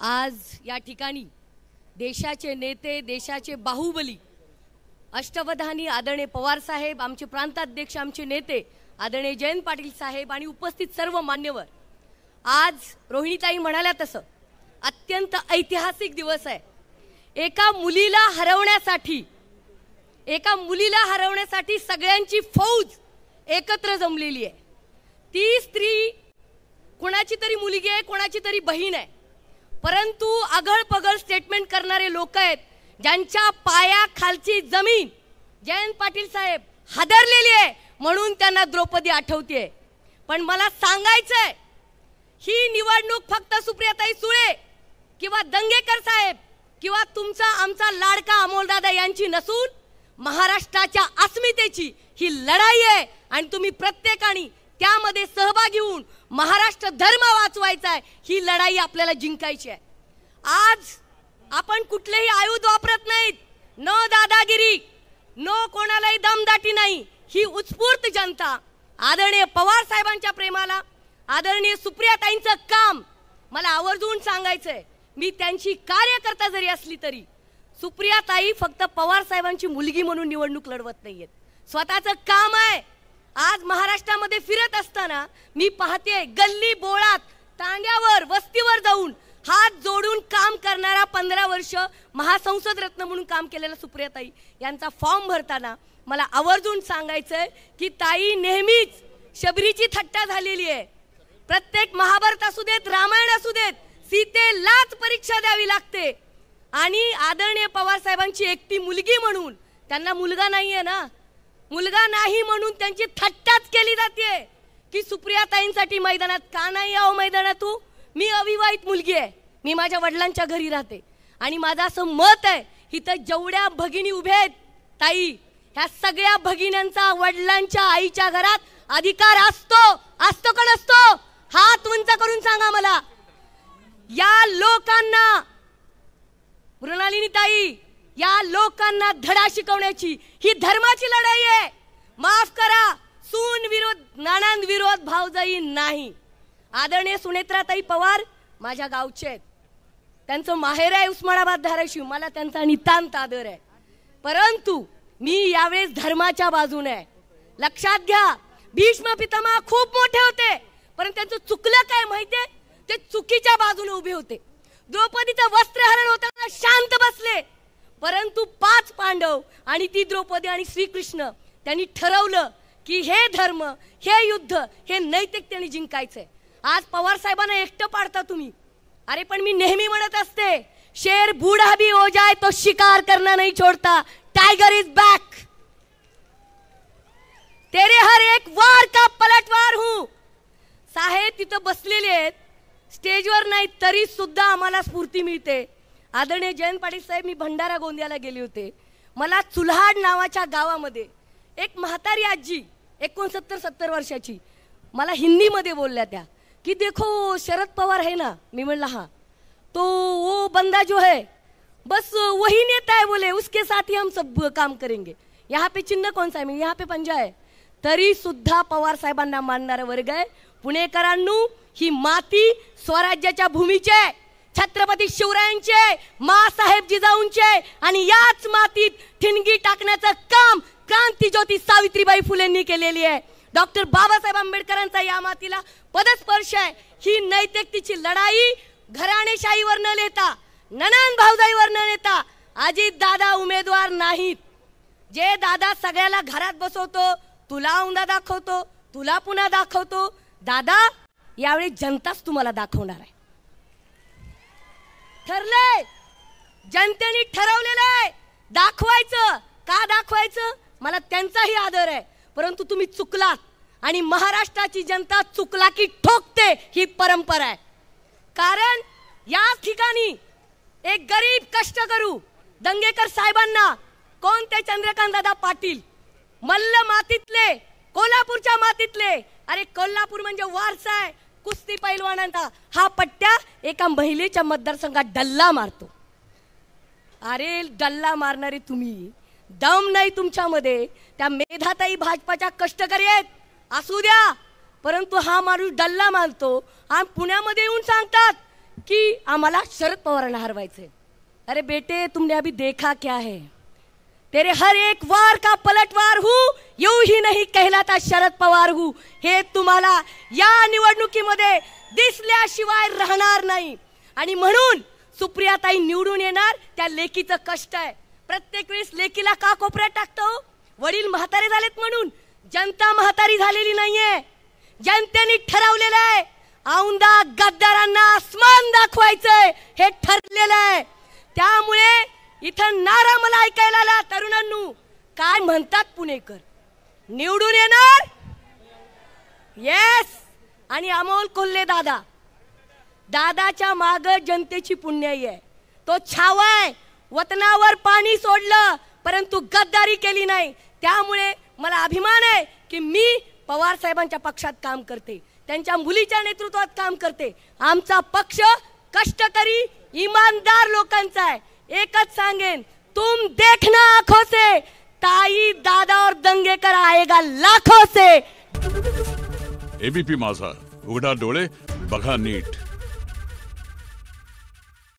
आज या ठिकाणी देशाचे नेते, देशाचे बाहुबली अष्टवधानी आदरणीय पवार साहेब, आमचे प्रांताध्यक्ष, आमचे नेते आदरणीय जयंत पाटील साहेब आणि उपस्थित सर्व मान्यवर, आज रोहिणीताई म्हणाल्या तसं अत्यंत ऐतिहासिक दिवस आहे। एका मुलीला हरवण्यासाठी सगळ्यांची फौज एकत्र जमलेली आहे। ती स्त्री कोणाची तरी मुलगी आहे, कोणाची तरी बहीण आहे, परंतु आगळपगळ स्टेटमेंट करणारे लोक आहेत ज्यांच्या पायाखालची जमीन जयंत पाटील साहेब हादरलेली आहे, म्हणून त्यांना द्रौपदी आठवते। पण मला सांगायचंय, ही निवडणूक फक्त सुप्रियाताई सुळे किंवा दंगेकर साहेब किंवा तुमचा आमचा लाडका अमोलदादा यांची नसून महाराष्ट्राच्या अस्मितेची ही लढाई आहे आणि तुम्ही प्रत्येकाने त्यामध्ये सहभागी होऊन महाराष्ट्र धर्म वाचवायचा आहे। ही लढाई आपल्याला जिंकायची आहे। आज आपण कुठलेही आयुध वापरत नाहीत, न दादागिरी, न कोणालाही दमदाटी नाही। ही उत्स्फूर्त जनता आदरणीय पवार साहेबांच्या प्रेमाला, आदरणीय सुप्रियाताईंचं काम मला आवर्जून सांगायचंय। मी त्यांची कार्यकर्ता जरी असली तरी सुप्रियाताई फक्त पवार साहेबांची मुलगी म्हणून निवडणूक लढवत नाहीयेत, स्वतःचं काम आहे। आज महाराष्ट्रामध्ये फिरत असताना मी पाहते गल्ली बोळात, तांड्यावर, वस्तीवर जाऊन हात जोडून काम करणारा 15 वर्ष महासंसद रत्न म्हणून काम केलेला सुप्रियाताई यांचा फॉर्म भरताना मला आवर्जून सांगायचंय की ताई नेहमीच शबरीची थट्टा झालेली आहे। प्रत्येक महाभारत असू देत, रामायण असू देत, सीतेलाच परीक्षा द्यावी लागते आणि आदरणीय पवार साहेबांची एकटी मुलगी म्हणून, त्यांना मुलगा नाहीये ना, मुलगा नाही म्हणून त्यांची थट्टाच केली जाते की सुप्रियाताईंसाठी मैदानात का नाही यावं मैदानात। मी अविवाहित मुलगी आहे, मी माझ्या वडिलांच्या घरी राहते आणि माझं असं मत आहे, इथं जेवढ्या भगिनी उभ्या आहेत ताई, ह्या सगळ्या भगिन्यांचा वडिलांच्या आईच्या घरात अधिकार असतो का नसतो? हात उंच करून सांगा मला। या लोकांना, मृणालिनी ताई, या लोकांना धडा शिकवण्याची ही धर्माची लढाई आहे। माफ करा, सून विरोध, नणंद विरोध भावजाई नाही। आदरणीय सुनेत्राताई पवार माझ्या गावचे आहेत, त्यांचं माहेर आहे उस्मानाबाद धाराशिव, मला त्यांचा नितांत आदर आहे, परंतु मी यावेळेस धर्माच्या बाजूने आहे। लक्षात घ्या, भीष्म पितामह खूप मोठे होते, पण त्यांचं चुकलं काय माहितीये? ते चुकीच्या बाजूने उभे होते। द्रौपदीचं वस्त्रहरण होताना शांत बसले, परंतु 5 पांडव आणि ती द्रौपदी आणि श्रीकृष्ण त्यांनी ठरवलं की हे धर्म, हे युद्ध, हे नैतिकतेने जिंकायचंय। आज पवार साहेबांना एकटं पाडता तुम्ही। अरे पण मी नेहमी म्हणत असते, शेर बूढ़ा भी हो जाए तो शिकार करना नहीं छोड़ता, टाइगर इज बैक, तेरे हर एक वार का पलटवार हूं। साहेब तिथं बसलेले आहेत, स्टेजवर नाही तरी सुद्धा आम्हाला स्फूर्ती मिळते। आदरणीय जयंत पाटील साहेब, मी भंडारा गोंदियाला गेले होते, मला चुल्हाड नावाच्या गावामध्ये एक म्हातारी आजी 69-70 वर्षाची मला हिंदीमध्ये बोलल्या त्या कि देखो शरद पवार है ना। मैं बोला हाँ, तो वो बंदा जो है बस वही नेता है, बोले उसके साथ ही हम सब काम करेंगे। यहाँ पे चिन्ह कौन सा है? यहाँ पे पंजा है। तरी सुद्धा पवार साहेबांना मानणारा वर्ग आहे। पुणेकरांनो, ही माती स्वराज्याच्या भूमीची आहे, छत्रपती शिवरायांचे, माँसाहेब जिजाऊंचे, आणि याच मातीत ठिणगी टाकण्याचं काम क्रांतिज्योती सावित्रीबाई फुलेंनी केलेली आहे। डॉक्टर बाबासाहेब आंबेडकरांचा या मातीला पदस्पर्श आहे। ही नैतिकतेची लढाई घराणेशाहीवर न लेता, नणंद भावजाईवर न लेता, अजित दादा उमेदवार नाहीत। जे दादा सगळ्याला घरात बसवतो, तुला औंधा दाखवतो, तुला पुन्हा दाखवतो, दादा यावेळी जनताच तुम्हाला दाखवणार आहे। ठरलंय, जनतेने ठरवलेलं आहे दाखवायचं। का दाखवायचं? मला त्यांचाही आदर आहे, परंतु तुम्ही चुकलात आणि महाराष्ट्राची जनता चुकला की ठोकते, ही परंपरा आहे। कारण या ठिकाणी एक गरीब कष्टकरू दंगेकर साहेबांना, कोण ते चंद्रकांत दादा पाटील, मल्ल मातीतले, कोल्हापूरच्या मातीतले, अरे कोल्हापूर म्हणजे वारसा आहे कुस्ती पैलवानांचा, हा पट्ट्या एका महिलेच्या मतदारसंघात डल्ला मारतो। अरे डल्ला मारणारे तुम्ही, दम नाही तुमच्यामध्ये। त्या मेधाताई भाजपाच्या कष्टकरी आहेत, असू द्या, परंतु हा माणूस डल्ला मारतो आणि पुण्यामध्ये येऊन सांगतात की आम्हाला शरद पवारांना हरवायचंय। अरे बेटे, तुमने अभी देखा क्या है? तेरे हर एक वार का पलटवार हूँ, यूं ही नहीं कहलाता शरद पवार हूँ। हे तुम्हाला या निवडणुकीमध्ये दिसल्याशिवाय राहणार नाही। आणि म्हणून सुप्रियाताई निवडून येणार, त्या लेकीचं कष्ट आहे। प्रत्येक वेळेस लेकीला का कोपऱ्यात टाकतो? वडील म्हातारे झालेत म्हणून। जनता म्हातारी झालेली नाहीये, जनतेने ठरवलेलं आहे औंधा गद्दारांना आसमान दाखवायचंय, हे ठरलेलं आहे। त्यामुळे इथं नारा मला ऐकायला आला, तरुणांनो काय म्हणतात पुणेकर? निवडून येणार? येस। आणि अमोल कोल्हे दादा, दादाच्या माग जनतेची पुण्याई आहे। तो छावाय, वतनावर पाणी सोडलं परंतु गद्दारी केली नाही। त्यामुळे मला अभिमान आहे की मी पवार साहेबांच्या पक्षात काम करते, त्यांच्या मुलीच्या नेतृत्वात काम करते। आमचा पक्ष कष्टकरी ईमानदार लोकांचा आहे। एकच सांगेन, तुम देखना आंखों से, ताई दादा और दंगेकर आएगा लाखों से। एबीपी माझा, उघडा डोळे बघा नीट।